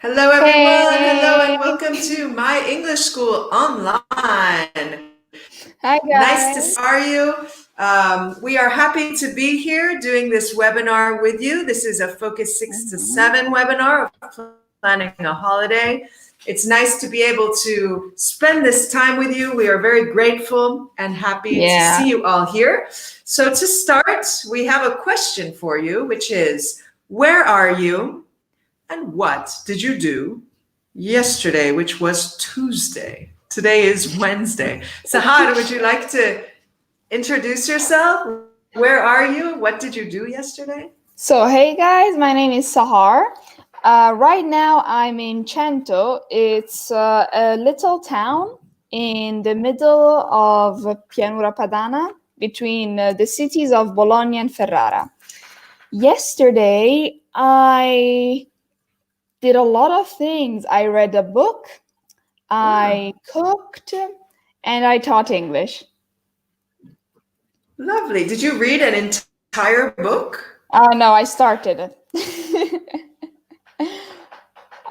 Hello, everyone. Hello, and Hey, welcome to My English School Online. hi Nice to guys. see you. We are happy to be here doing this webinar with you. This is a Focus 6 to Mhm. 7 webinar of planning a holiday. It's nice to be able to spend this time with you. We are very grateful and happy to Yeah. see you all here. So to start, we have a question for you, which is, where are you and what did you do yesterday, which was Tuesday? Today is Wednesday. Sahar, would you like to introduce yourself? Where are you? What did you do yesterday? So, hey guys, my name is Sahar. Right now, I'm in Cento. It's a little town in the middle of Pianura Padana, between the cities of Bologna and Ferrara. Yesterday, I did a lot of things. I read a book, Wow, I cooked, and I taught English. lovely. Did you read an entire book? No, I started it.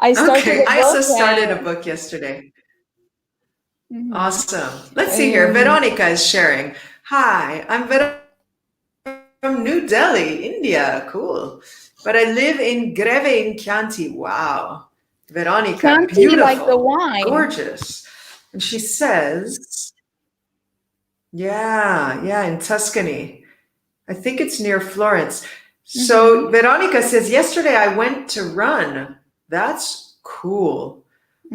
I started Okay, a I book also started a and book yesterday. mhm. Awesome. Let's see here. Um, Veronica is sharing. Hi, I'm Veronica from New Delhi, India. Cool. But I live in Greve in Chianti. Wow. Veronica, Chianti like the beautiful, wine. gorgeous. And she says, yeah, in Tuscany. I think it's near Florence. So Mm-hmm. Veronica says, yesterday I went to run. That's cool.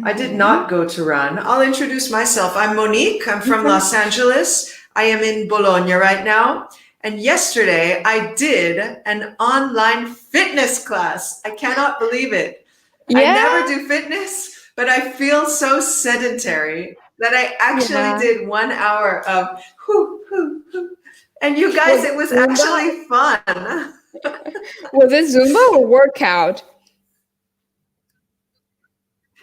I did Mm-hmm. not go to run. I'll introduce myself. I'm Monique. I'm from Los Angeles. I am in Bologna right now. And yesterday I did an online fitness class. I cannot believe it. I never Yeah, do fitness, but I feel so sedentary that I actually yeah. did 1 hour of whoo, whoo, whoo. And you guys, Was it it was Zumba? actually fun. Was it Zumba or workout?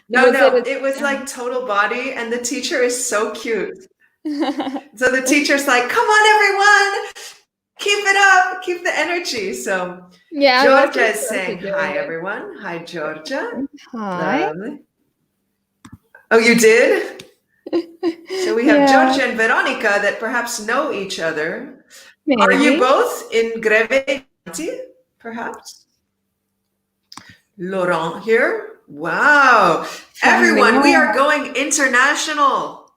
No, Was it no, a it was uh, like total body, and the teacher is so cute. So the teacher's like, come on, everyone, keep it up, keep the energy. So Yeah, I'm also Georgia is currently saying, hi, doing everyone. Hi, Georgia. it. Hi. Lovely. Oh, you did? So we have Yeah, Georgia and Veronica that perhaps know each other. Are you maybe. both in Greve, perhaps? Laurent here. Wow. From Everyone, we Lyon. are going international.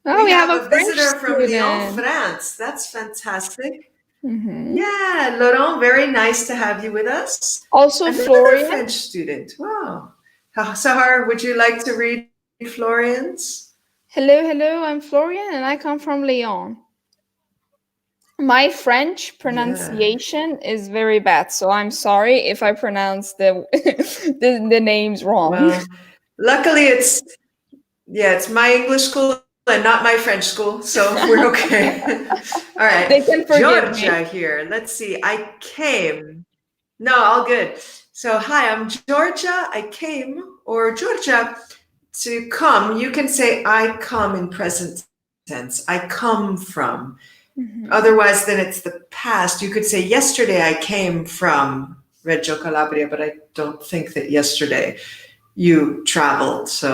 Oh, We we have have a a French visitor from Lyon, student. France. That's fantastic. Mm-hmm. Yeah, Laurent, very nice to have you with us. Also Another Florian. French student. Wow. Sahar, would you like to read Florian's? Hello, hello. I'm Florian, and I come from Lyon. My French Yeah. pronunciation is very bad, so I'm sorry if I pronounce the the names wrong. Well, luckily it's my English school and not my French school, so we're okay. All right. They can forgive me. Georgia here. Let's see. I came. No, all good. So, hi, I'm Georgia. I came, or Georgia, to come. You can say I come in present tense. I come from. Mhm. Otherwise, then it's the past. You could say yesterday I came from Reggio Calabria, but I don't think that yesterday you traveled. So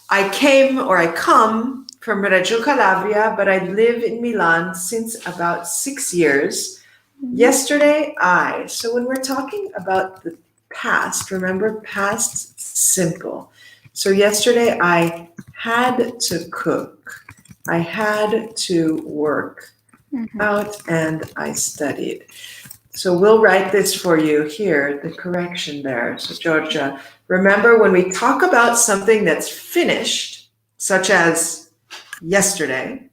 I came or I come from Reggio Calabria, but I live in Milan since about 6 years. Mhm. Yesterday, so when we're talking about the past, remember past simple. So yesterday, I had to cook, I had to work Mhm. out, and I studied. So we'll write this for you here, the correction there. So, Georgia, remember when we talk about something that's finished, such as yesterday,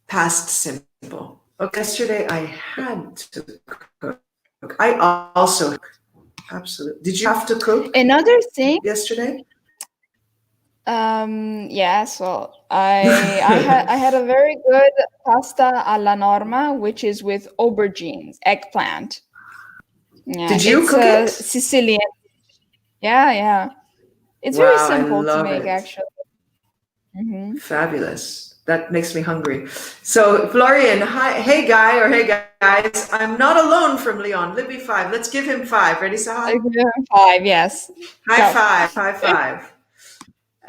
past simple. Okay, yesterday I had to cook. I also absolutely. Did you have to cook Another thing, yesterday? yes, well, I had a very good pasta alla norma, which is with aubergines, eggplant. Yeah, Did you it's cook a it? Sicilian. Yeah, yeah. It's very Wow, I simple to love make it. actually. Hmm. Fabulous. that makes me hungry. So Florian, hi, hey guy or hey guys, I'm not alone from Lyon. Libby 5. Let's give him 5. Ready, I Sahar? give him 5, yes. High Go. five, high five.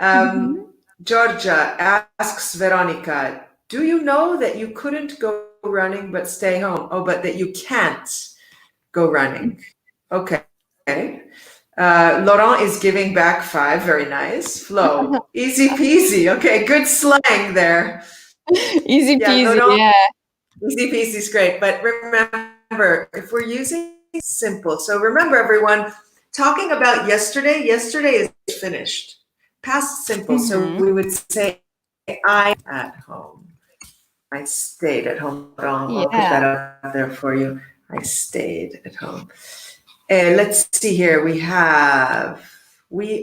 Mhm. Georgia asks Veronica, do you know that you couldn't go running but stay home? Oh, but that you can't go running. Okay. Laurent is giving back 5. Very nice. Flo, easy peasy. Okay, good slang there. Easy Yeah, peasy, Laurent, yeah. easy peasy is great. But remember, if we're using simple, so remember everyone, talking about yesterday is finished. Past simple. So we would say, I at home. I stayed at home. I'll put that up there for you. I stayed at home. Let's see here. We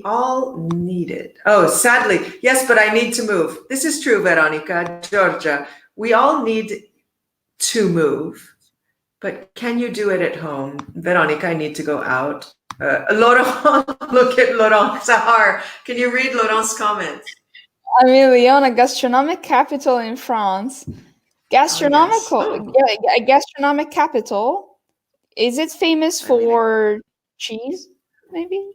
all need it. Oh, sadly. Yes, but I need to move. This is true, Veronica, Georgia. We all need to move. But can you do it at home? Veronica, I need to go out. Laurent, look at Laurent. Sahar, can you read Laurent's comment? I mean, Lyon, a gastronomic capital in France. Gastronomical, yeah, a gastronomic capital. Is it famous for cheese, maybe?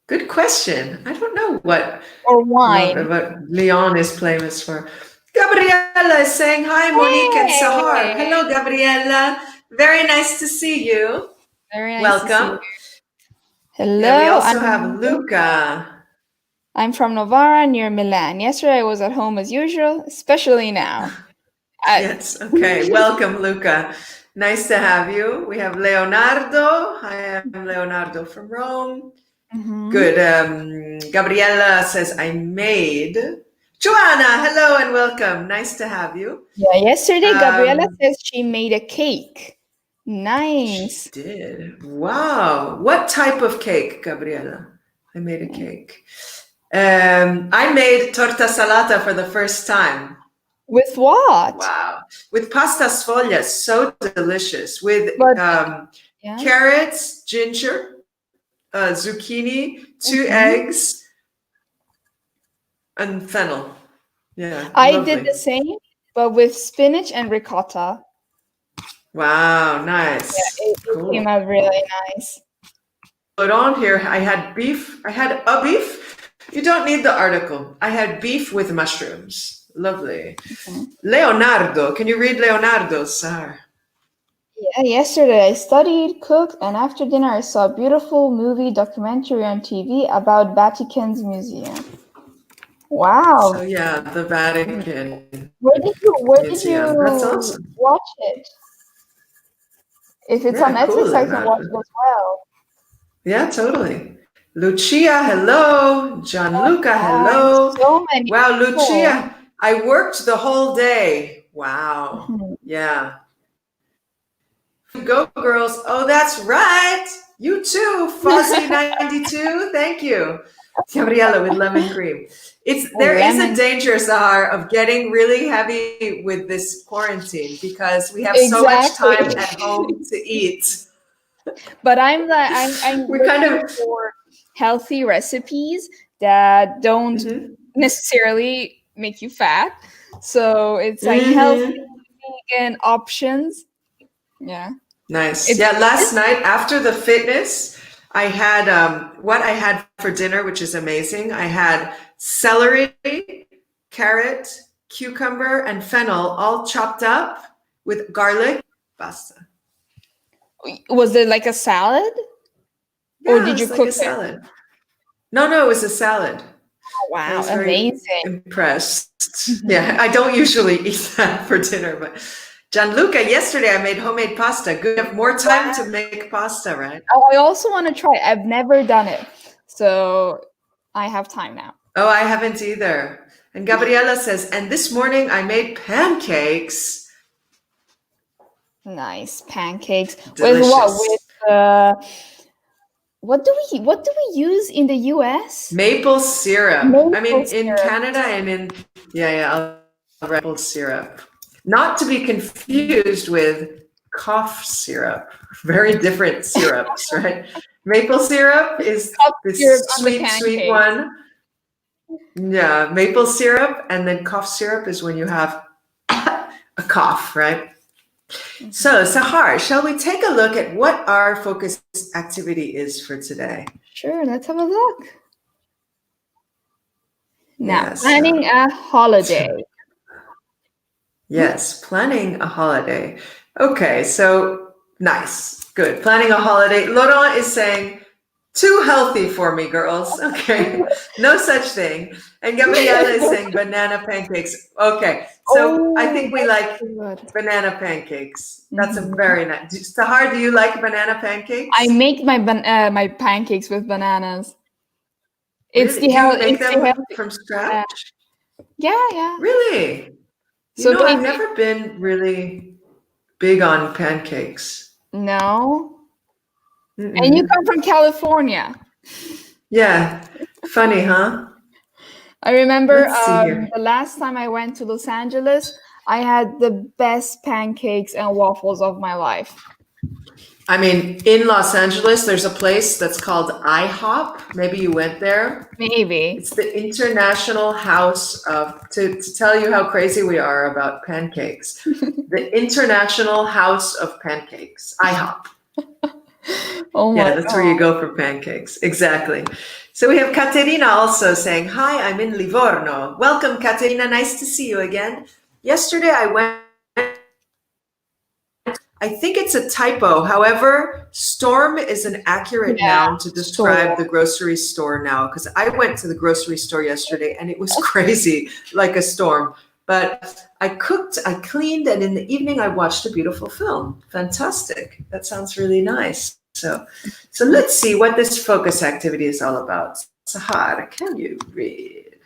Good question. I don't know what Or wine. what Lyon is famous for. Gabriella is saying hi, Monique and Sahar. Hello, Gabriella. Very nice to see you. Very nice Welcome. to see you. Hello. Yeah, we also have Luca. I'm from Novara near Milan. Yesterday I was at home as usual, especially now. Yes, okay. Welcome, Luca. Nice to have you. We have Leonardo. Hi, I'm Leonardo from Rome. Good. Gabriella says, I made. Joanna, hello and welcome. Nice to have you. Yeah, yesterday Gabriella says she made a cake. Nice. She did. Wow. What type of cake, Gabriella? I made a cake. I made torta salata for the first time. With what? Wow. With pasta sfoglia. So delicious. With carrots, ginger, zucchini, 2 eggs, and fennel. Yeah. I did the same, but with spinach and ricotta. Wow, nice. Yeah, it came out really nice. Put on here, I had beef. I had a beef. You don't need the article. I had beef with mushrooms. Lovely. Leonardo, can you read Leonardo's, Sahar? Yeah, yesterday I studied, cooked, and after dinner I saw a beautiful movie documentary on TV about Vatican's museum. Wow. So yeah, the Vatican. Where did you That's awesome. watch it? If it's on Netflix, I can watch it as well. Yeah, totally. Lucia, hello. Gianluca, hello. So many wow, people. Lucia, I worked the whole day. Wow. Yeah. Go girls. Oh, that's right. You too, Fuzzy92. Thank you. Gabriella with lemon cream. There is a danger, Sahar, of getting really heavy with this quarantine because we have so much time at home to eat. But I'm we're kind of for healthy recipes that don't necessarily make you fat. So it's like healthy vegan options. Yeah. Nice. Last night after the fitness, I had what I had for dinner, which is amazing. I had celery, carrot, cucumber, and fennel all chopped up with garlic pasta. Was it like a salad? Yeah, or did you cook a salad? No, it was a salad. Oh, wow, amazing. Impressed. Yeah, I don't usually eat that for dinner, but Gianluca, yesterday I made homemade pasta. Good, you have more time to make pasta, right? I also want to try it. I've never done it, so I have time now. Oh, I haven't either. And Gabriella says, and this morning I made pancakes. Nice pancakes. Delicious. With what? What do we use in the US? Maple syrup. In Canada and in maple syrup. Not to be confused with cough syrup. Very different syrups, right? Maple syrup is this sweet one. Yeah, maple syrup, and then cough syrup is when you have a cough, right? So, Sahar, shall we take a look at what our focus activity is for today? Sure, let's have a look. Now, Yes. planning a holiday. Yes, planning a holiday. Okay, so nice. Good. Planning a holiday. Laurent is saying, too healthy for me, girls. Okay, no such thing. And Gabriela is saying banana pancakes. Okay, so I think we like Good. banana pancakes. That's a Mhm. very nice. Sahar, do you like banana pancakes? I make my pancakes with bananas. It's Really? the Do you health. make It's the them healthy. from scratch? Yeah. Really? So I've never been really big on pancakes. no. Mm-mm. And you come from California. Yeah, funny, huh? I remember Let's see here. the last time I went to Los Angeles, I had the best pancakes and waffles of my life. I mean, in Los Angeles, there's a place that's called IHOP. Maybe you went there. Maybe. It's the International House of, to tell you how crazy we are about pancakes, the International House of Pancakes, IHOP. Oh my Yeah, that's where you go for pancakes. Exactly. So we have Caterina also saying, hi, I'm in Livorno. Welcome, Caterina. Nice to see you again. Yesterday I went, I think it's a typo. However, storm is an accurate noun to describe the grocery store now, because I went to the grocery store yesterday and it was crazy, like a storm. But I cooked, I cleaned, and in the evening I watched a beautiful film. Fantastic. That sounds really nice. So let's see what this focus activity is all about. Sahar, can you read?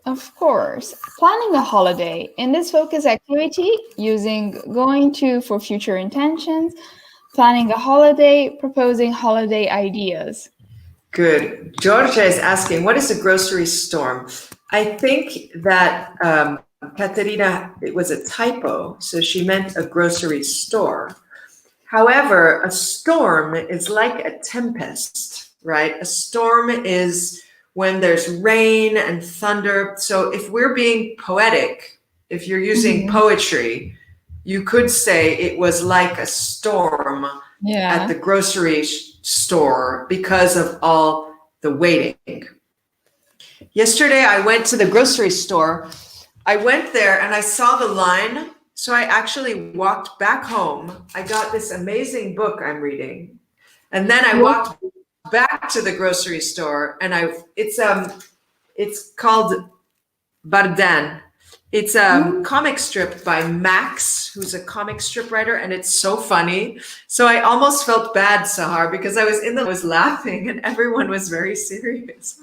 Of course. Planning a holiday. In this focus activity, using going to for future intentions, planning a holiday, proposing holiday ideas. Good. Georgia is asking, what is a grocery storm? I think that Katerina, it was a typo, so she meant a grocery store. However, a storm is like a tempest, right? A storm is when there's rain and thunder. So if we're being poetic, if you're using poetry, you could say it was like a storm at the grocery store because of all the waiting. Yesterday, I went to the grocery store. I went there and I saw the line. So I actually walked back home. I got this amazing book I'm reading. And then I walked back to the grocery store and it's called Bardan. It's a comic strip by Max, who's a comic strip writer, and it's so funny. So I almost felt bad, Sahar, because I was laughing and everyone was very serious.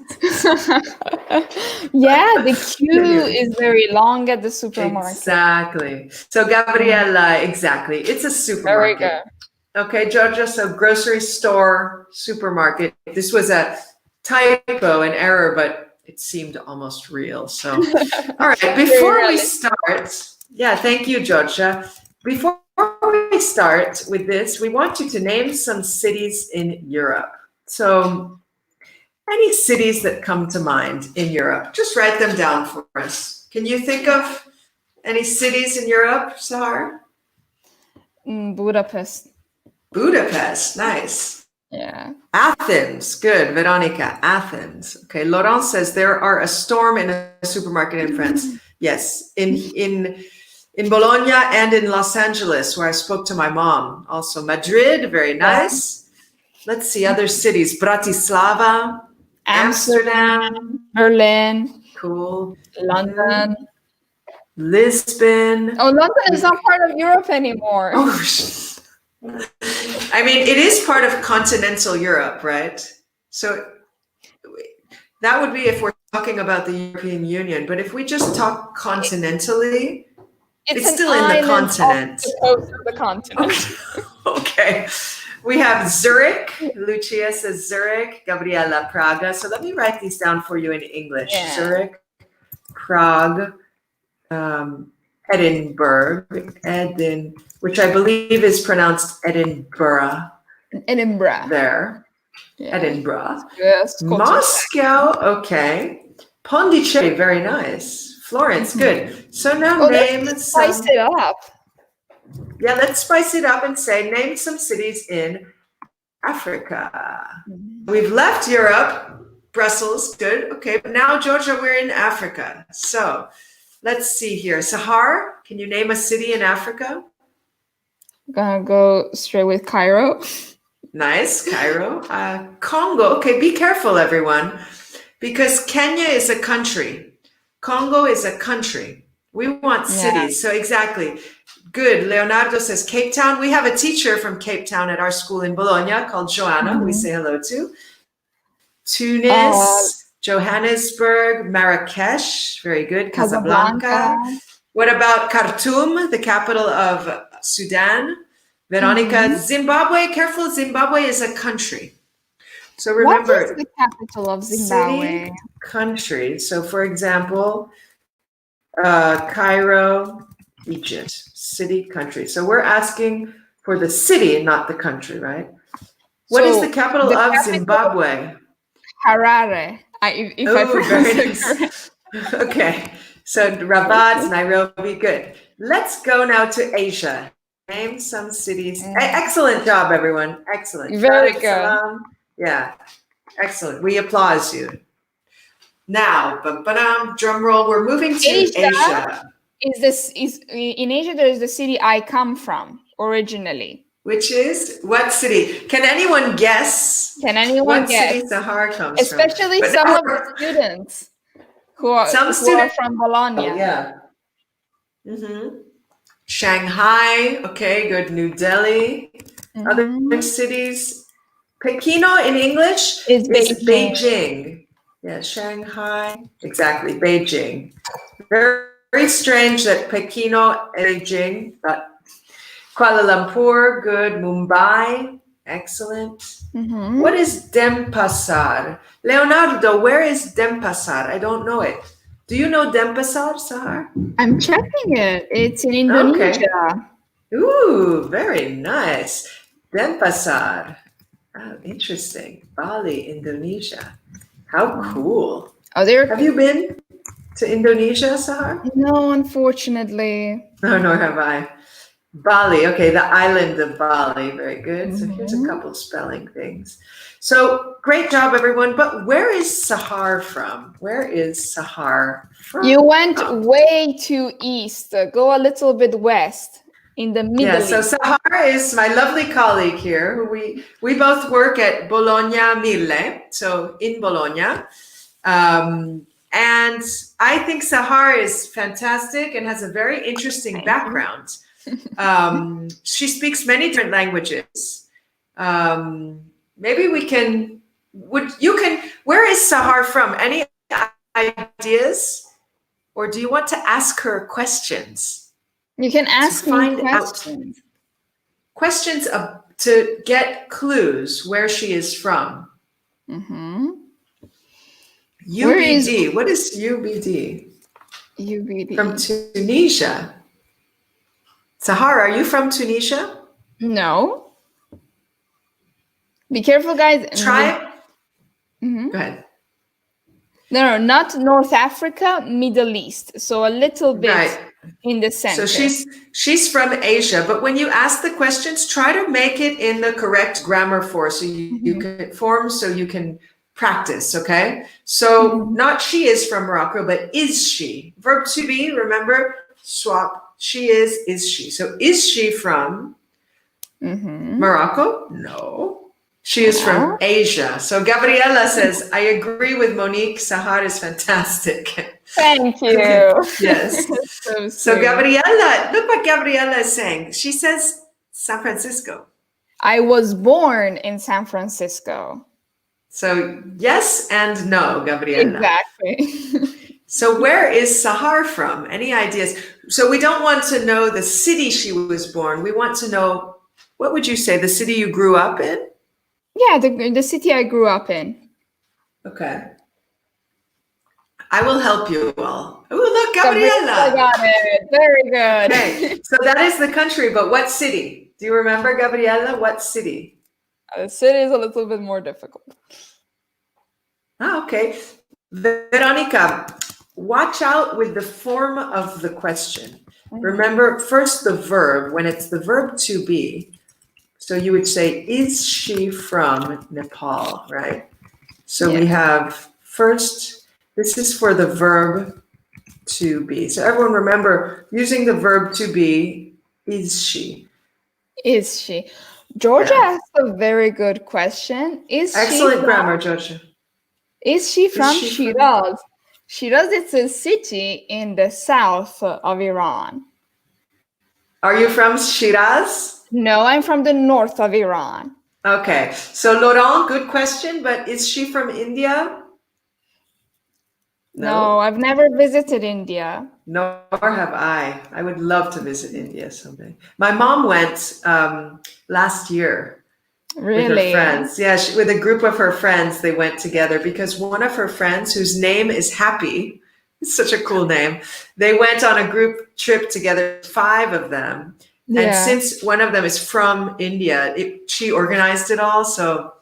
Yeah, the queue is very long at the supermarket. Exactly. So Gabriela, exactly. It's a supermarket. Very good. Okay, Georgia, so grocery store, supermarket. This was a typo, an error, but it seemed almost real. So, all right, before we start, yeah, thank you, Georgia. Before we start with this, we want you to name some cities in Europe. So, any cities that come to mind in Europe, just write them down for us. Can you think of any cities in Europe, Sahar? Budapest. Budapest, nice. Yeah. Athens, good. Veronica, Athens. Okay, Laurent says there are a storm in a supermarket in France. Yes, in Bologna and in Los Angeles, where I spoke to my mom. Also Madrid, very nice. Let's see other cities. Bratislava, Amsterdam, Berlin, cool. London, Lisbon. Oh, London is not part of Europe anymore. Oh, I mean, it is part of continental Europe, right? So that would be if we're talking about the European Union. But if we just talk continentally, it's still in the continent. Off the coast of the continent. Okay. We have Zurich. Lucia says Zurich. Gabriela, Praga. So let me write these down for you in English. Yeah. Zurich, Prague, Edinburgh, which I believe is pronounced Edinburgh. Edinburgh. There. Yeah. Edinburgh. Yes, Scottish. Moscow, okay. Pondicherry, very nice. Florence, good. So now name Let's spice some. it up. Yeah, let's spice it up and say name some cities in Africa. We've left Europe, Brussels, good. Okay, but now, Georgia, we're in Africa. So let's see here. Sahar, can you name a city in Africa? Gonna go straight with Cairo. Nice, Cairo. Congo, okay, be careful, everyone, because Kenya is a country. Congo is a country. We want cities. So exactly. Good. Leonardo says Cape Town. We have a teacher from Cape Town at our school in Bologna called Joanna, who we say hello to. Tunis, Johannesburg, Marrakesh. Very good. Casablanca. What about Khartoum, the capital of Sudan? Veronica, Zimbabwe. Careful, Zimbabwe is a country. So remember, what is the capital of Zimbabwe? City, country. So for example, Cairo, Egypt, city, country. So we're asking for the city and not the country, right? What is the capital of Zimbabwe? Harare. If I pronounce it correct. Okay. So Rabat, Nairobi, good. Let's go now to Asia. Name some cities. Excellent job, everyone. Excellent. Very good. Yeah. Excellent. We applause you. Now, drum roll. We're moving to Asia. Is in Asia? There is the city I come from originally. Which is what city? Can anyone guess? Can anyone What guess? city Sahar comes Especially from? some of the students who are from Bologna. Oh, yeah. Shanghai. Okay, good. New Delhi. Other cities. Pekino in English is Beijing. Yeah, Shanghai. Exactly, Beijing. Very strange that Pekino and Beijing, but Kuala Lumpur, good. Mumbai, excellent. What is Denpasar? Leonardo, where is Denpasar? I don't know it. Do you know Denpasar, Sahar? I'm checking it. It's in Indonesia. Okay. Ooh, very nice. Denpasar. Oh, interesting. Bali, Indonesia. How cool. Have you been to Indonesia, Sahar? No, unfortunately. No, nor have I. Bali, okay, the island of Bali, very good. So here's a couple spelling things. So great job, everyone. But where is Sahar from? Where is Sahar from? You went way too east. Go a little bit west in the middle. Yeah, so Sahar is my lovely colleague here. Who we both work at Bologna Mille, so in Bologna. And I think Sahar is fantastic and has a very interesting background. She speaks many different languages. Maybe we can, where is Sahar from? Any ideas? Or do you want to ask her questions? You can ask me questions. Questions to get clues where she is from. UBD. What is UBD? UBD. From Tunisia. Sahar, are you from Tunisia? No. Be careful, guys. Try. Go ahead. No, not North Africa, Middle East. So a little bit in the center. So she's from Asia, but when you ask the questions, try to make it in the correct grammar form so you can practice, okay? So not she is from Morocco, but is she? Verb to be, remember, swap. She is she. So is she from Morocco? No. She is from Asia. So Gabriela says, I agree with Monique. Sahar is fantastic. Thank you. Yes. So Gabriela, look what Gabriela is saying. She says San Francisco. I was born in San Francisco. So yes and no, Gabriela. Exactly. So where is Sahar from? Any ideas? So we don't want to know the city she was born. We want to know, what would you say, the city you grew up in? Yeah, the city I grew up in. Okay. I will help you all. Oh, look, Gabriela. I got it. Very good. Okay. So that is the country, but what city? Do you remember, Gabriela? What city? The city is a little bit more difficult. Ah, okay. Veronica, watch out with the form of the question. Remember, first the verb, when it's the verb to be. So you would say, is she from Nepal, right? So we have first, this is for the verb to be. So everyone remember, using the verb to be, is she? Is she? Georgia asked a very good question. Excellent grammar, Georgia. Is she from Shiraz? Shiraz is a city in the south of Iran. Are you from Shiraz? No, I'm from the north of Iran. Okay, so Laurent, good question, but is she from India? No, I've never visited India. Nor have I. I would love to visit India someday. My mom went last year with her friends. Yeah, with a group of her friends, they went together because one of her friends, whose name is Happy, it's such a cool name, they went on a group trip together, 5 of them. Yeah. And since one of them is from India, she organized it all. So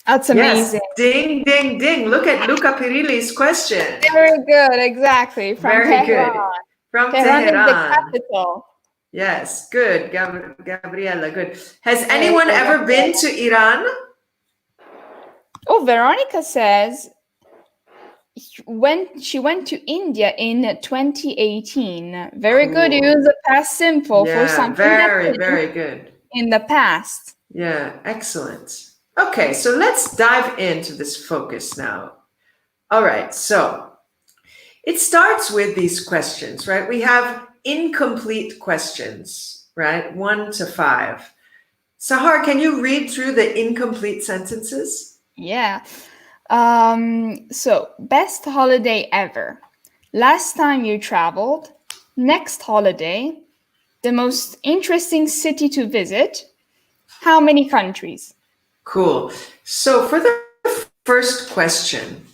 that's amazing. Yes. Ding, ding, ding. Look at Luca Pirilli's question. Very good. Exactly. From Very Tehran. good. From Tehran Tehran. is the capital. Yes. Good. Gabriella, good. Has anyone ever been to Iran? Oh, Veronica says when she went to India in 2018. Very good. Use the past simple for something very good. In the past. Yeah, excellent. Okay, so let's dive into this focus now. All right, so it starts with these questions, right? We have incomplete questions, right? 1 to 5. Sahar, can you read through the incomplete sentences? Yeah. So, best holiday ever. Last time you traveled. Next holiday. The most interesting city to visit. How many countries? Cool. So for the first question,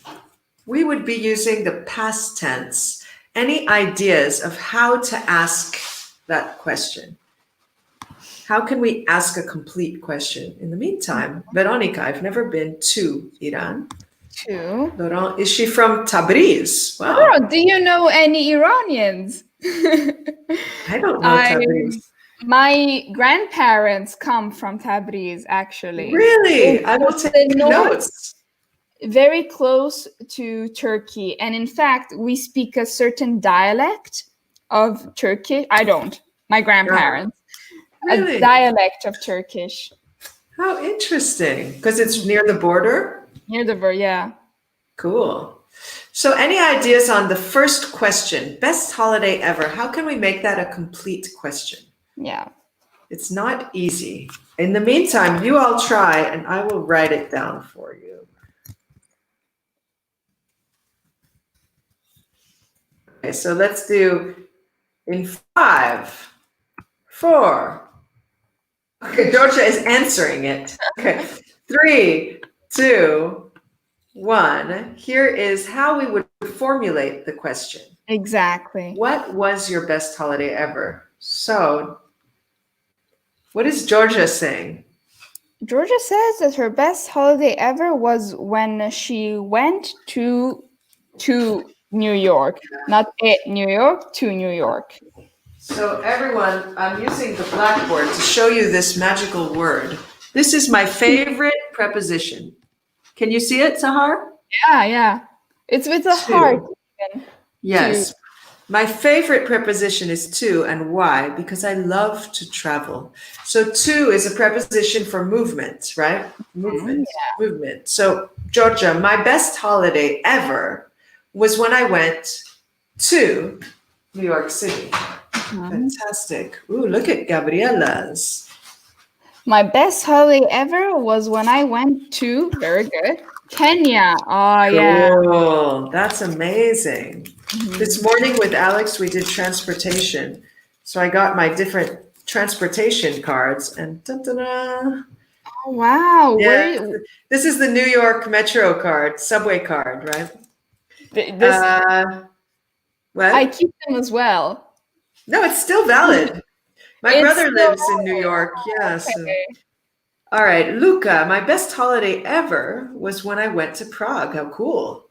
we would be using the past tense. Any ideas of how to ask that question? How can we ask a complete question? In the meantime, Veronica, I've never been to Iran. Laurent, is she from Tabriz? Wow. Oh, do you know any Iranians? I don't know Tabriz. My grandparents come from Tabriz, actually. Really? I will take notes. Very close to Turkey. And in fact, we speak a certain dialect of Turkish. I don't. My grandparents. Really? A dialect of Turkish. How interesting. Because it's near the border? Near the border, yeah. Cool. So any ideas on the first question? Best holiday ever. How can we make that a complete question? Yeah. It's not easy. In the meantime, you all try and I will write it down for you. Okay, so let's do in 5, 4. Okay, Georgia is answering it. Okay, 3, 2, 1. Here is how we would formulate the question. Exactly. What was your best holiday ever? So, what is Georgia saying? Georgia says that her best holiday ever was when she went to New York. Not New York, to New York. So everyone, I'm using the blackboard to show you this magical word. This is my favorite preposition. Can you see it, Sahar? Yeah. It's with a heart. Yes. My favorite preposition is to, and why? Because I love to travel. So to is a preposition for movement, right? Movement. So Georgia, my best holiday ever was when I went to New York City. Fantastic. Ooh, look at Gabriella's. My best holiday ever was when I went to, very good, Kenya. Oh, yeah. Cool. That's amazing. This morning with Alex, we did transportation. So I got my different transportation cards and oh, wow. Yeah, this is the New York Metro card, subway card, right? What? I keep them as well. No, it's still valid. My brother lives in New York. Yeah. Okay. All right, Luca, my best holiday ever was when I went to Prague. How cool.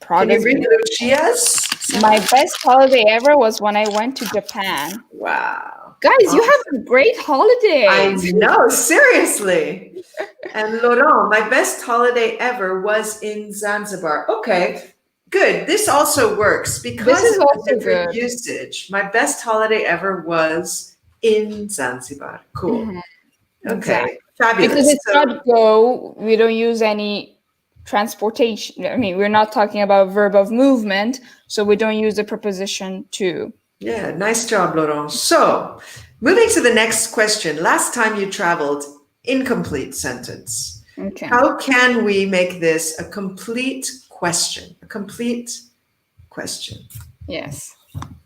Prague Can you is read beautiful. Lucia's? My best holiday ever was when I went to Japan. Wow. Guys, you Awesome. have a great holiday. I know, seriously. And Laurent, my best holiday ever was in Zanzibar. Okay, good. This also works This because is of the also different good. usage. My best holiday ever was in Zanzibar. Cool. Mhm, Okay, exactly. fabulous. Because it's So, not go, we don't use any transportation. I mean, we're not talking about verb of movement, so we don't use the preposition to. yeah, nice job, Laurent. So, moving to the next question. Last time you traveled, incomplete sentence. Okay. How can we make this a complete question? A complete question. Yes.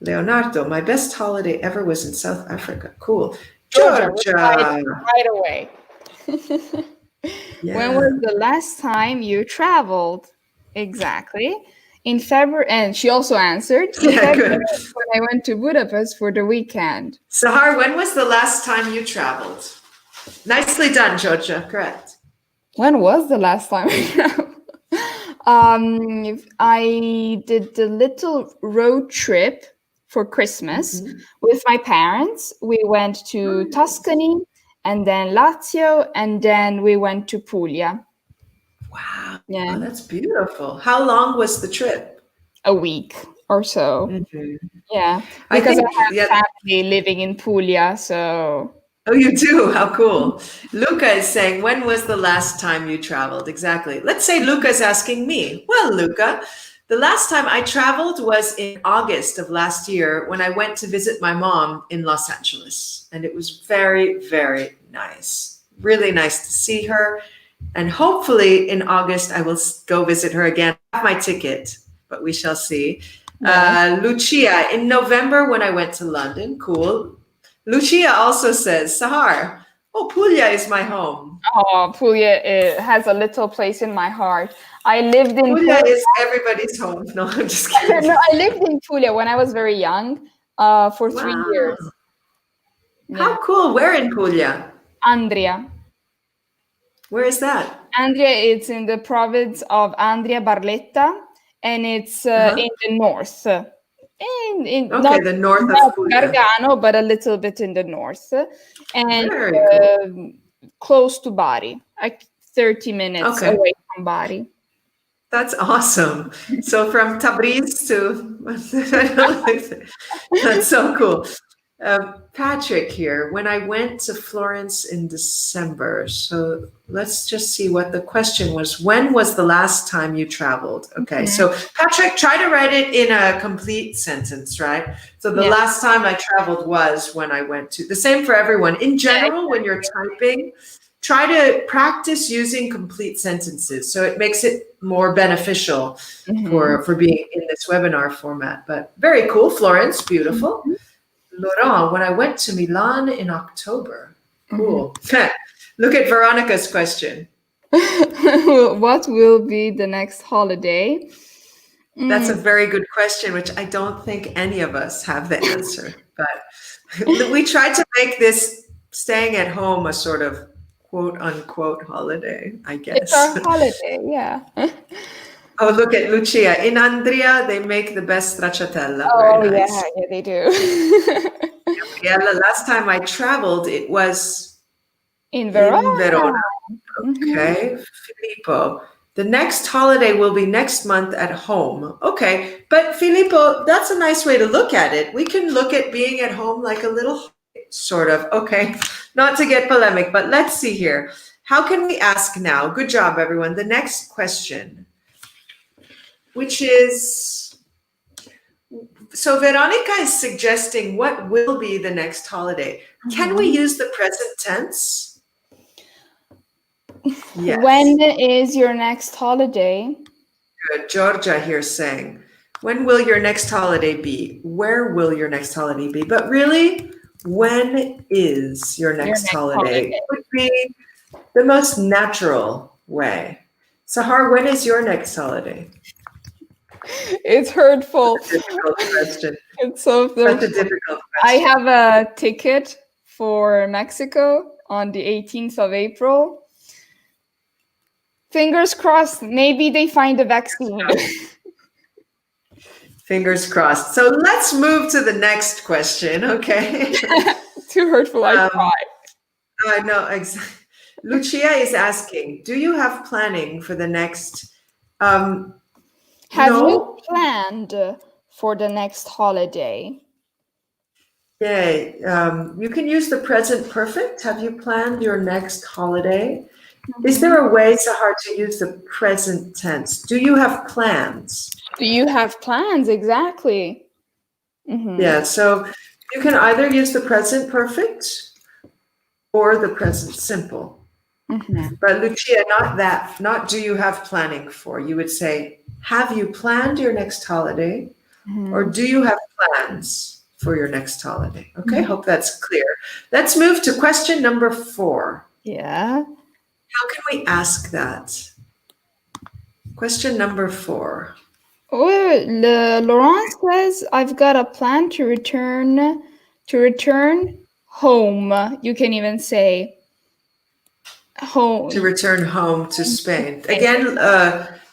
Leonardo, my best holiday ever was in South Africa. Cool. Georgia, reply Georgia. right away. Yeah. When was the last time you traveled? Exactly. In February, and she also answered, in Yeah, February good. when I went to Budapest for the weekend. Sahar, when was the last time you traveled? Nicely done, Georgia. Correct. When was the last time I traveled? I did the little road trip for Christmas with my parents. We went to Tuscany and then Lazio, and then we went to Puglia. Wow. Yeah, That's beautiful. How long was the trip? a week or so. Mhm. Yeah, I because think, I yeah. have family living in Puglia, so Oh, you do? How cool. Luca is saying, when was the last time you traveled? Exactly. Let's say Luca's asking me. Well, Luca, the last time I traveled was in August of last year when I went to visit my mom in Los Angeles. And it was very, very nice. Really nice to see her. And hopefully in August, I will go visit her again. I have my ticket, but we shall see. yeah. Lucia, in November when I went to London, cool. Lucia also says, Sahar, oh, Puglia is my home. Oh, Puglia has a little place in my heart. I lived in Puglia Puglia. is everybody's home. No, I'm just kidding. No, I lived in Puglia when I was very young, for 3 years. Wow. Yeah. How cool. Where in Puglia? Andria. Where is that? Andria, it's in the province of Andria Barletta, and it's in the north. In Okay, the north of Puglia. Gargano, but a little bit in the north, and Very cool. close to Bari, like 30 minutes Okay. away from Bari. That's awesome. So from Tabriz to, that's so cool. Patrick here, when I went to Florence in December, so let's just see what the question was. When was the last time you traveled? Okay, so Patrick, try to write it in a complete sentence, right? So the last time I traveled was when I went to, the same for everyone. In general, when you're typing, try to practice using complete sentences. So it makes it more beneficial for being in this webinar format. But very cool, Florence, beautiful. Laurent, when I went to Milan in October. Cool. Look at Veronica's question. What will be the next holiday? That's a very good question, which I don't think any of us have the answer. But we tried to make this staying at home a sort of quote unquote holiday, I guess. It's our holiday, yeah. Oh, look at Lucia. In Andria, they make the best stracciatella. Oh, Very nice. yeah, they do. Gabriella, last time I traveled, it was in Verona. in Verona. Okay. Filippo, the next holiday will be next month at home. Okay. But Filippo, that's a nice way to look at it. We can look at being at home like a little sort of. Okay. Not to get polemic, but let's see here. How can we ask now? Good job, everyone. The next question, which is, so Veronica is suggesting what will be the next holiday. Can we use the present tense? Yes. When is your next holiday? Good. Georgia here saying, when will your next holiday be? Where will your next holiday be? But really, when is your next holiday? Would be the most natural way. Sahar, when is your next holiday? It's hurtful. Difficult question. It's so Such a difficult question. I have a ticket for Mexico on the 18th of April. Fingers crossed, maybe they find a vaccine. Fingers crossed. So let's move to the next question, okay? Too hurtful, I cry. No, exactly. Lucia is asking, do you have planning for the next? Have no. you planned for the next holiday? Yeah, you can use the present perfect. Have you planned your next holiday? Is there a way, Sahar, to use the present tense? Do you have plans? Do you have plans? Exactly. Yeah, so you can either use the present perfect or the present simple. But Lucia, not do you have planning for? You would say, have you planned your next holiday? Or do you have plans for your next holiday? Okay, hope that's clear. Let's move to question number 4. Yeah. How can we ask that? Question number 4. Oh, Laurent says, I've got a plan to return home. You can even say home. To return home to Spain. Again,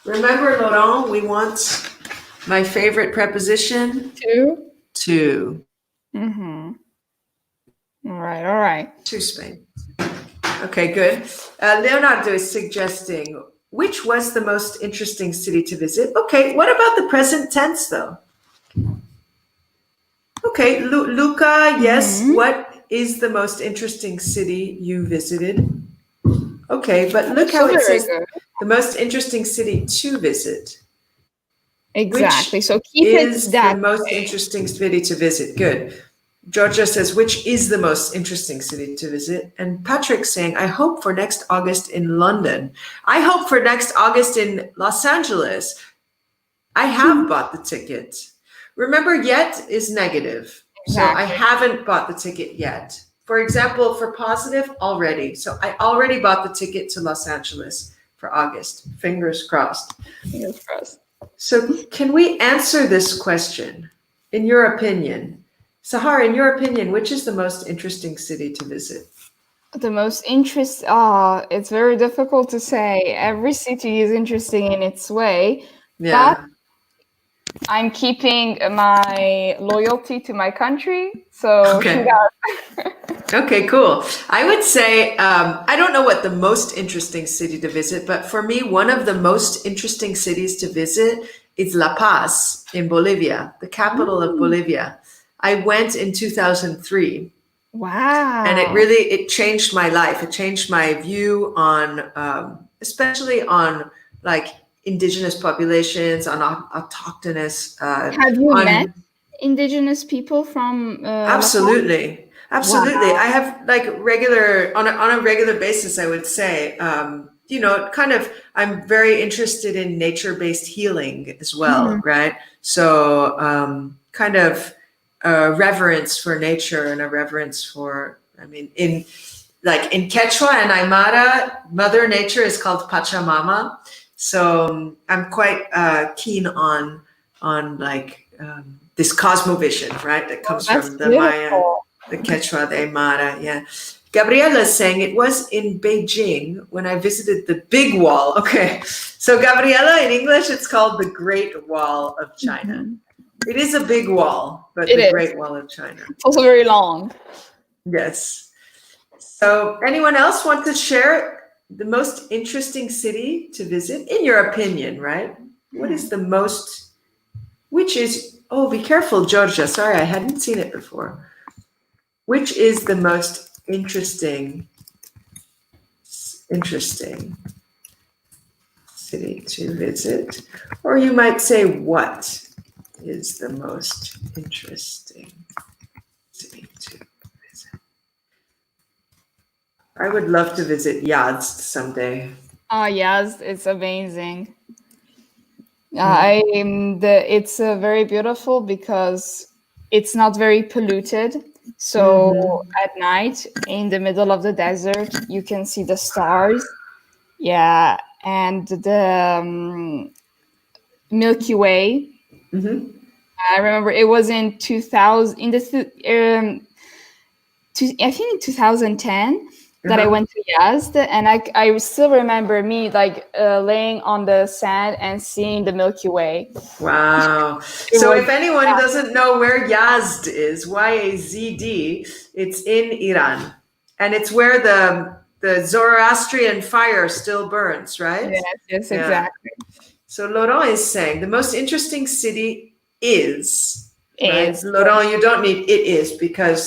remember, Laurent, we want my favorite preposition. To. All right. To Spain. Okay, good. Leonardo is suggesting, which was the most interesting city to visit? Okay, what about the present tense, though? Okay, Luca, yes. What is the most interesting city you visited? Okay, but look how it says the most interesting city to visit. Exactly. Which so keep is it that the most way. interesting city to visit. Good. Georgia says, which is the most interesting city to visit? And Patrick's saying, I hope for next August in London. I hope for next August in Los Angeles. I have bought the ticket. Remember, yet is negative. Exactly. So I haven't bought the ticket yet. For example, for positive, already. So I already bought the ticket to Los Angeles for August. Fingers crossed. Fingers crossed. So can we answer this question? In your opinion, Sahar, in your opinion, which is the most interesting city to visit? The most it's very difficult to say. Every city is interesting in its way. Yeah. But I'm keeping my loyalty to my country. So Okay. Okay, cool. I would say, I don't know what the most interesting city to visit, but for me, one of the most interesting cities to visit is La Paz in Bolivia, the capital of Bolivia. I went in 2003. Wow. And it changed my life. It changed my view on, especially on like indigenous populations, on autochthonous. Have you met indigenous people from? Absolutely. Absolutely. Wow. I have like on a regular basis, I would say, I'm very interested in nature-based healing as well, right? So kind of a reverence for nature and a reverence for, in Quechua and Aymara, Mother Nature is called Pachamama. So I'm quite keen on this cosmovision, right? That comes from the Maya, the Quechua, the Aymara, yeah. Gabriela is saying it was in Beijing when I visited the Big Wall. Okay, so Gabriela, in English, it's called the Great Wall of China. It is a big wall, but the Great Wall of China. It's also very long. Yes. So anyone else want to share the most interesting city to visit, in your opinion, right? What is the most, be careful, Georgia. Sorry, I hadn't seen it before. Which is the most interesting city to visit? Or you might say, what is the most interesting city to visit? I would love to visit Yazd someday. Yazd, it's amazing. It's very beautiful because it's not very polluted. So at night, in the middle of the desert, you can see the stars. Yeah, and the Milky Way. I remember it was in 2000. I think in 2010. that I Uh-huh. went to Yazd, and I still remember me like laying on the sand and seeing the Milky Way. Wow. It So was if anyone doesn't know where Yazd is, Y-A-Z-D, it's in Iran. And it's where the Zoroastrian fire still burns, right? yes, yes, Yeah. exactly. So Laurent is saying the most interesting city is, right? Is Laurent, you don't need it is because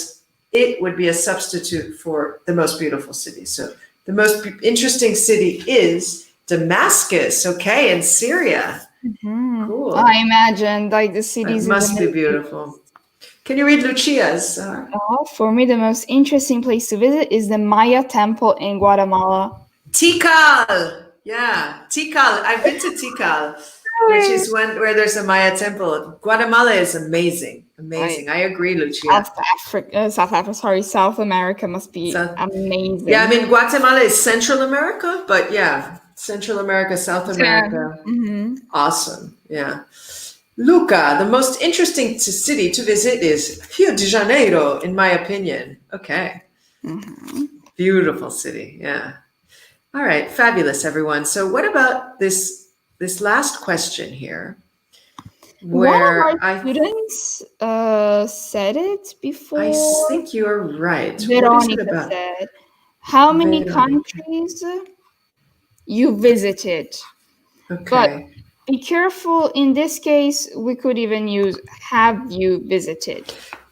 it would be a substitute for the most beautiful city. So the most interesting city is Damascus, okay, in Syria. Cool. I imagine like the It cities in the must be Middle beautiful. Can you read Lucia's? For me, the most interesting place to visit is the Maya Temple in Guatemala. Tikal. Yeah, Tikal. I've been to Tikal, which is one where there's a Maya temple. Guatemala is amazing. Amazing. I agree, Lucia. South America must be So- amazing. Yeah, I mean, Guatemala is Central America, but yeah, Central America, South America. Mhm. Awesome. Yeah. Luca, the most interesting city to visit is Rio de Janeiro, in my opinion. Okay. Beautiful city. Yeah. All right. Fabulous, everyone. So what about this last question here? Where One of our students said it before. I think you're right. What is it Veronica about? said, "How many Veronica. countries you visited?" Okay. Be careful. In this case, we could even use "Have you visited?"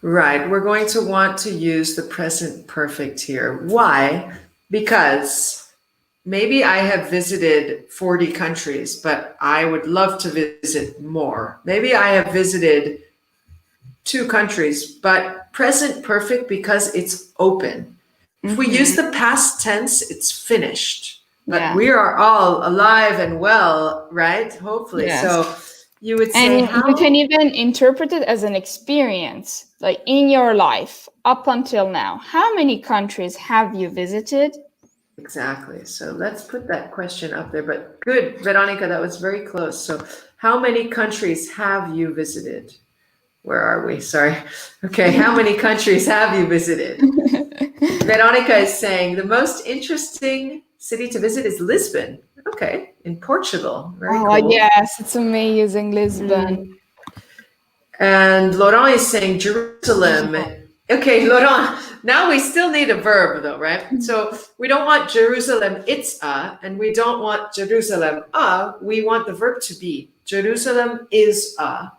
Right. We're going to want to use the present perfect here. Why? Because maybe I have visited 40 countries, but I would love to visit more. Maybe I have visited 2 countries, but present perfect because it's open. If we use the past tense, it's finished. But Yeah. we are all alive and well, right? Hopefully. Yes. So you would say And how you can even interpret it as an experience, like in your life up until now. How many countries have you visited? exactly. So let's put that question up there. But good, Veronica, that was very close. So how many countries have you visited? Where are we? Sorry. Okay, how many countries have you visited? Veronica is saying the most interesting city to visit is Lisbon. Okay, in Portugal. Very cool. Yes, it's amazing, Lisbon. And Laurent is saying Jerusalem. Okay, Laurent, now we still need a verb though, right? So we don't want Jerusalem, it's a, and we don't want Jerusalem, a. We want the verb to be. Jerusalem is a.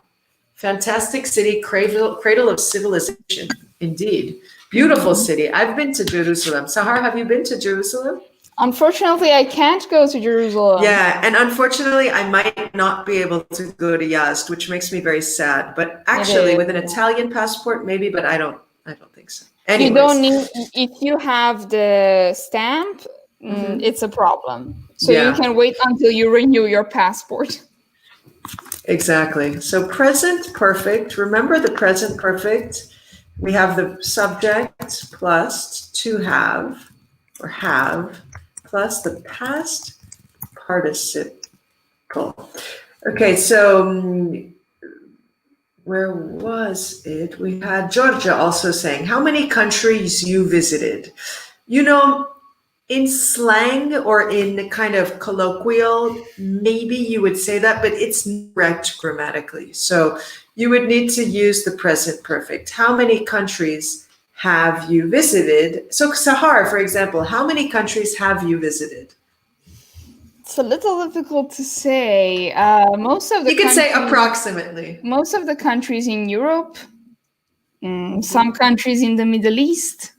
Fantastic city, cradle of civilization. Indeed. Beautiful city. I've been to Jerusalem. Sahar, have you been to Jerusalem? Unfortunately, I can't go to Jerusalem. Yeah, and unfortunately, I might not be able to go to Yazd, which makes me very sad. But actually, with an Italian passport, maybe, but I don't think so. Anyways. You don't need, if you have the stamp, it's a problem. So you can wait until you renew your passport. Exactly. So present perfect. Remember the present perfect. We have the subject plus to have or have plus the past participle. Okay, so where was it? We had Georgia also saying, how many countries you visited? You know, in slang or in kind of colloquial, maybe you would say that, but it's correct grammatically. So you would need to use the present perfect. How many countries have you visited? So Sahar, for example, how many countries have you visited? It's a little difficult to say. Most of the You can say approximately. Most of the countries in Europe, some countries in the Middle East,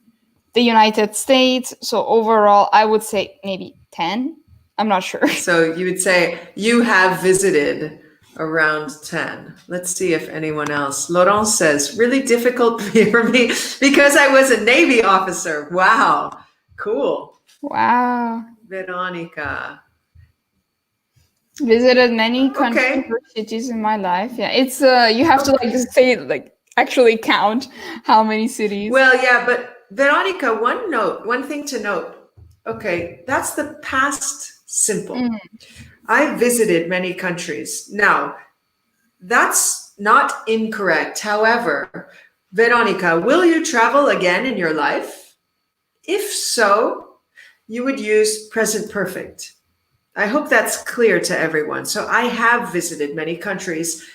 the United States. So overall, I would say maybe 10. I'm not sure. So you would say you have visited around 10. Let's see if anyone else. Laurent says, really difficult for me because I was a Navy officer. Wow. Cool. Wow. Veronica. Visited many countries or cities in my life. Yeah, it's you have to actually count how many cities. Well, yeah, but Veronica, one thing to note. Okay, that's the past simple. I visited many countries. Now, that's not incorrect. However, Veronica, will you travel again in your life? If so, you would use present perfect. I hope that's clear to everyone. So I have visited many countries.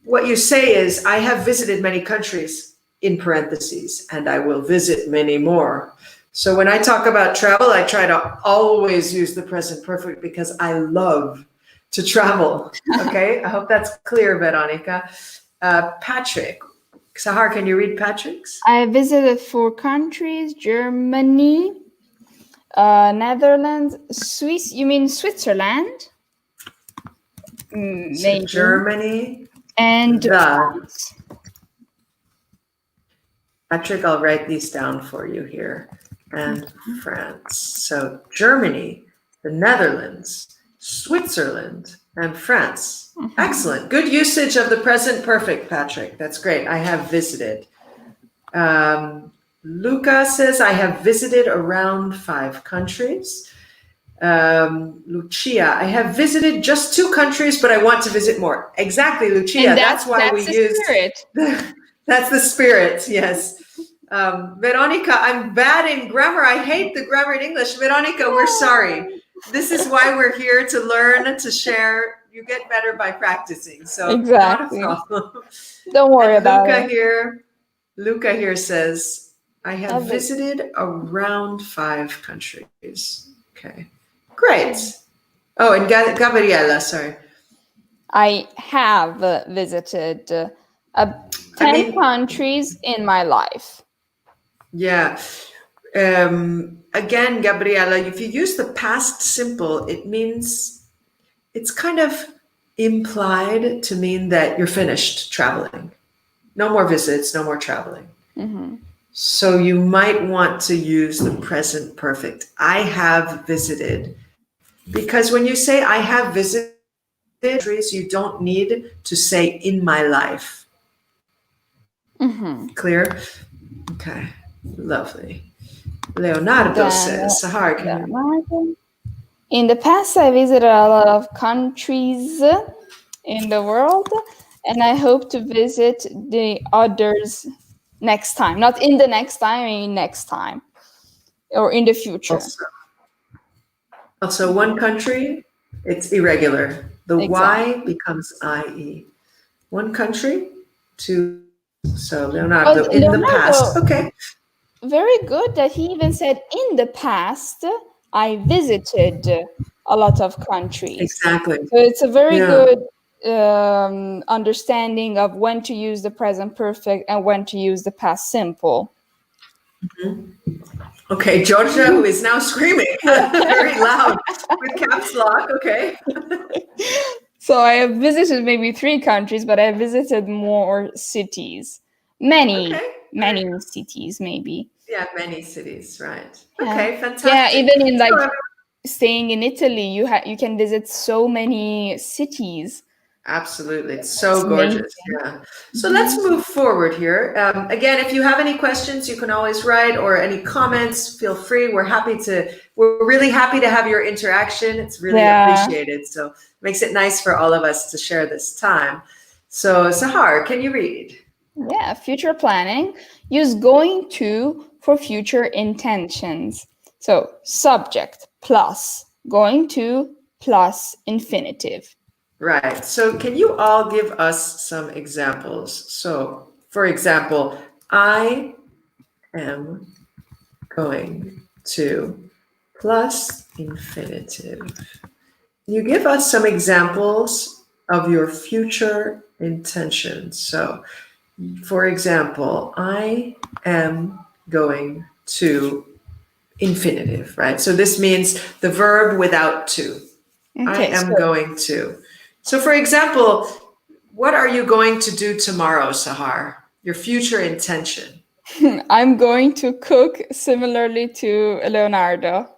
What you say is, I have visited many countries in parentheses, and I will visit many more. So when I talk about travel, I try to always use the present perfect because I love to travel. Okay, I hope that's clear, Veronica. Patrick, Sahar, can you read Patrick's? I visited 4 countries: Germany, Netherlands, Swiss. You mean Switzerland? So Maybe. Germany And the France. Patrick, I'll write these down for you here. And France. So Germany, the Netherlands, Switzerland, and France. Excellent. Good usage of the present perfect, Patrick. That's great. I have visited. Luca says, I have visited around 5 countries. Lucia, I have visited just 2 countries, but I want to visit more. Exactly, Lucia. And that's why we the used spirit. That's the spirit, yes. Veronica, I'm bad in grammar. I hate the grammar in English. Veronica, we're sorry. This is why we're here, to learn, to share. You get better by practicing. So Exactly. not a problem. Don't worry about it. Luca here says, I have Lovely. visited around 5 countries. Okay, great. Oh, and Gabriella, sorry. I have visited 10 countries in my life. Yeah. Again, Gabriella, if you use the past simple, it means it's kind of implied to mean that you're finished traveling. No more visits, no more traveling. Mhm. So you might want to use the present perfect. I have visited. Because when you say I have visited countries, you don't need to say in my life. Mhm. Clear? Okay, lovely. Leonardo says, Sahar, can you? In the past, I visited a lot of countries in the world, and I hope to visit the others next time. Not in the next time, I mean next time, or in the future. Also, one country, it's irregular. The Exactly. Y becomes IE. One country, 2. So Leonardo, in the past. Okay. Very good that he even said in the past, I visited a lot of countries. Exactly. So it's a very good understanding of when to use the present perfect and when to use the past simple. Okay, Georgia, who is now screaming very loud with caps lock. Okay. So I have visited maybe 3 countries, but I visited more cities. Many cities, maybe. Yeah, many cities, right. Yeah. Okay, fantastic. Yeah, even in like staying in Italy, you can visit so many cities. Absolutely. It's so gorgeous. Yeah. So let's move forward here. Again, if you have any questions, you can always write, or any comments, feel free. We're really happy to have your interaction. It's really appreciated. So it makes it nice for all of us to share this time. So Sahar, can you read? Yeah, future planning. Use going to for future intentions. So subject plus going to plus infinitive. Right. So can you all give us some examples? So, for example, I am going to plus infinitive. You give us some examples of your future intentions. So, for example, I am going to infinitive, right? So this means the verb without to. I am going to. So, for example, what are you going to do tomorrow, Sahar? Your future intention. I'm going to cook similarly to Leonardo.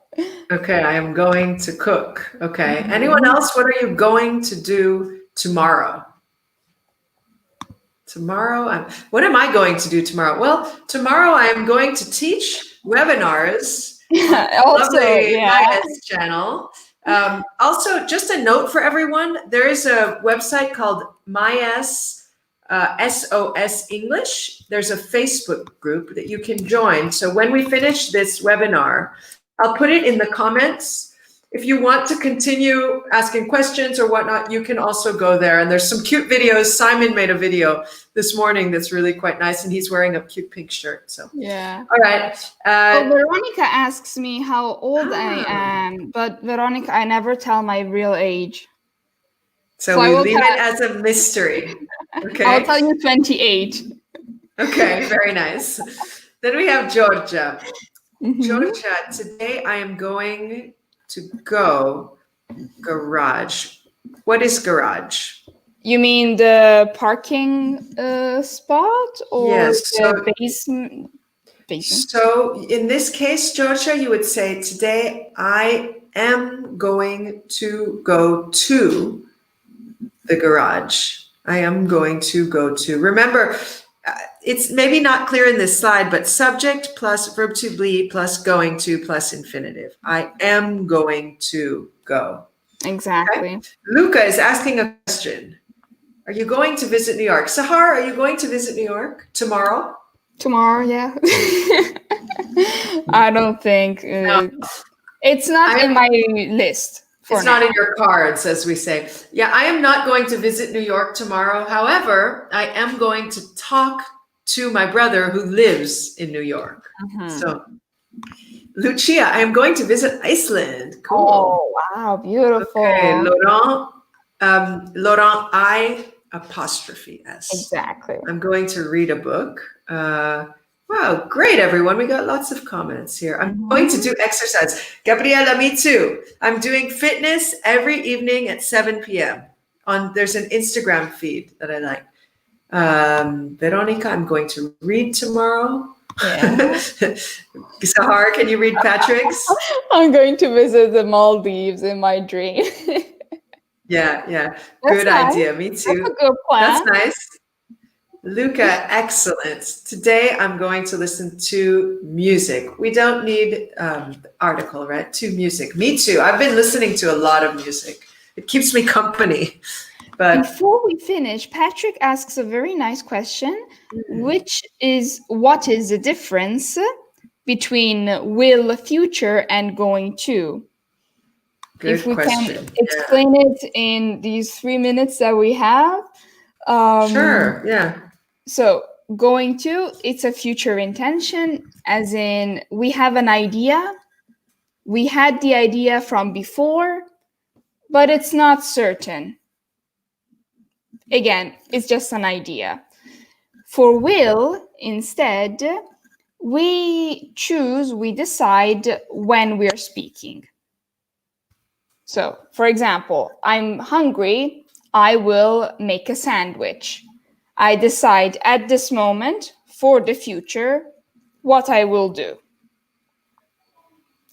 Okay, I am going to cook. Okay. Anyone else? What are you going to do tomorrow? What am I going to do tomorrow? Well, tomorrow I am going to teach webinars on lovely IS channel. Also, just a note for everyone, there is a website called MyS SOS English. There's a Facebook group that you can join. So when we finish this webinar, I'll put it in the comments. If you want to continue asking questions or whatnot, you can also go there. And there's some cute videos. Simon made a video this morning that's really quite nice, and he's wearing a cute pink shirt. So Yeah. all right. Veronica asks me how old I am, but Veronica, I never tell my real age. So we leave it as a mystery. Okay. I'll tell you 28. Okay, very nice. Then we have Georgia. Mhm. Georgia, today I am going to go garage. What is garage? You mean the parking spot or Yes, the basement? So in this case, Georgia, you would say, today I am going to go to the garage. I am going to go to. Remember, it's maybe not clear in this slide, but subject plus verb to be plus going to plus infinitive. I am going to go. Exactly. Okay? Luca is asking a question. Are you going to visit New York? Sahar, are you going to visit New York tomorrow? Tomorrow, yeah. I don't think No. it's not in my list. It's not in your cards, as we say. Yeah, I am not going to visit New York tomorrow. However, I am going to talk to my brother who lives in New York. Mhm. So, Lucia, I am going to visit Iceland. Cool. Oh, wow, beautiful. Okay, Laurent, Laurent, I apostrophe S. Exactly. I'm going to read a book. Wow, great, everyone. We got lots of comments here. I'm going to do exercise. Gabriela, me too. I'm doing fitness every evening at 7 p.m. There's an Instagram feed that I like. Veronica, I'm going to read tomorrow. Yeah. Sahar, can you read Patrick's? I'm going to visit the Maldives in my dream. Yeah. Good idea. Me too. That's a good plan. That's nice. Luca, excellent. Today I'm going to listen to music. We don't need article, right? To music. Me too. I've been listening to a lot of music. It keeps me company. But before we finish, Patrick asks a very nice question, which is, what is the difference between will, future, and going to? Good if we question. can explain it in these 3 minutes that we have. Sure, yeah. So going to, it's a future intention, as in we have an idea. We had the idea from before, but it's not certain. Again, it's just an idea. For will, instead, we decide when we're speaking. So, for example, I'm hungry, I will make a sandwich. I decide at this moment, for the future, what I will do.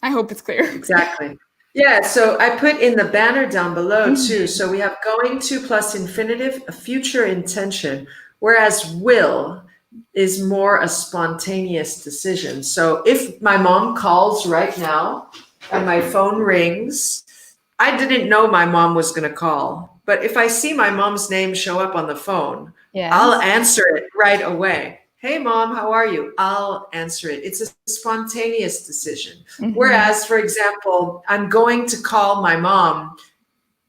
I hope it's clear. Exactly. Yeah, so I put in the banner down below too. So we have going to plus infinitive, a future intention, whereas will is more a spontaneous decision. So if my mom calls right now and my phone rings, I didn't know my mom was going to call. But if I see my mom's name show up on the phone, I'll answer it right away. Hey, Mom, how are you? I'll answer it. It's a spontaneous decision. Mm-hmm. Whereas, for example, I'm going to call my mom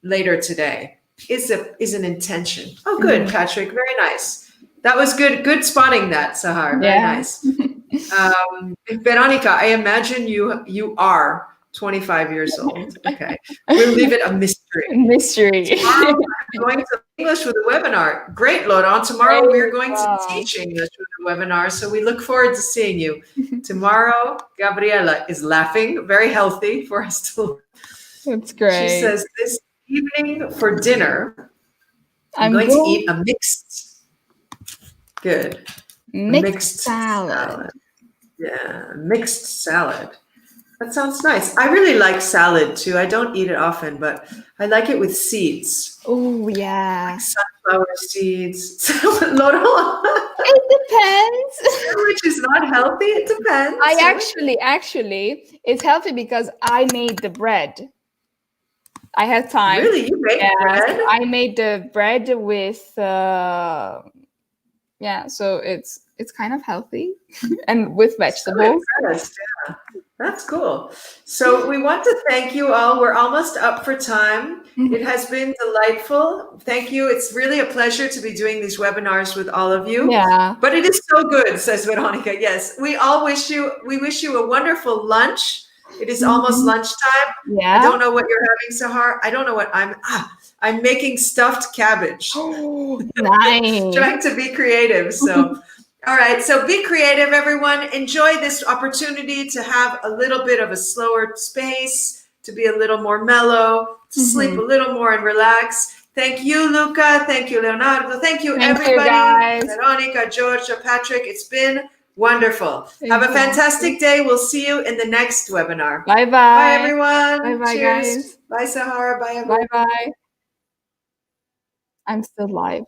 later today is an intention. Oh, good, mm-hmm. Patrick. Very nice. That was good. Good spotting that, Sahar. Very nice. Veronica, I imagine you are 25 years old. Okay. We'll leave it a mystery. Mystery. Tomorrow we're going to English with a webinar. Great, Laurent. Tomorrow we're going to teach English with a webinar. So we look forward to seeing you. Tomorrow, Gabriela is laughing, very healthy for us to. That's great. She says, this evening for dinner, I'm going to eat a mixed. Good. Mixed salad. Yeah, mixed salad. That sounds nice. I really like salad too. I don't eat it often, but I like it with seeds. Oh, yeah. Like sunflower seeds. It depends. Which is not healthy. It depends. Actually, it's healthy because I made the bread. I had time. Really? You made bread? I made the bread with, so it's kind of healthy and with vegetables. Yeah. That's cool. So we want to thank you all. We're almost up for time. It has been delightful. Thank you. It's really a pleasure to be doing these webinars with all of you. Yeah. But it is so good, says Veronica. Yes, we wish you a wonderful lunch. It is almost lunchtime. Yeah. I don't know what you're having, Sahar. I don't know what I'm making stuffed cabbage. Oh, nice. Trying to be creative. So all right, so be creative, everyone. Enjoy this opportunity to have a little bit of a slower space, to be a little more mellow, to sleep a little more and relax. Thank you, Luca. Thank you, Leonardo. Thank you, everybody. Guys. Veronica, Georgia, Patrick. It's been wonderful. Have a fantastic day. We'll see you in the next webinar. Bye-bye. Bye, everyone. Bye-bye, Cheers. guys. Bye, Sahara. Bye, everyone. Bye-bye. I'm still live.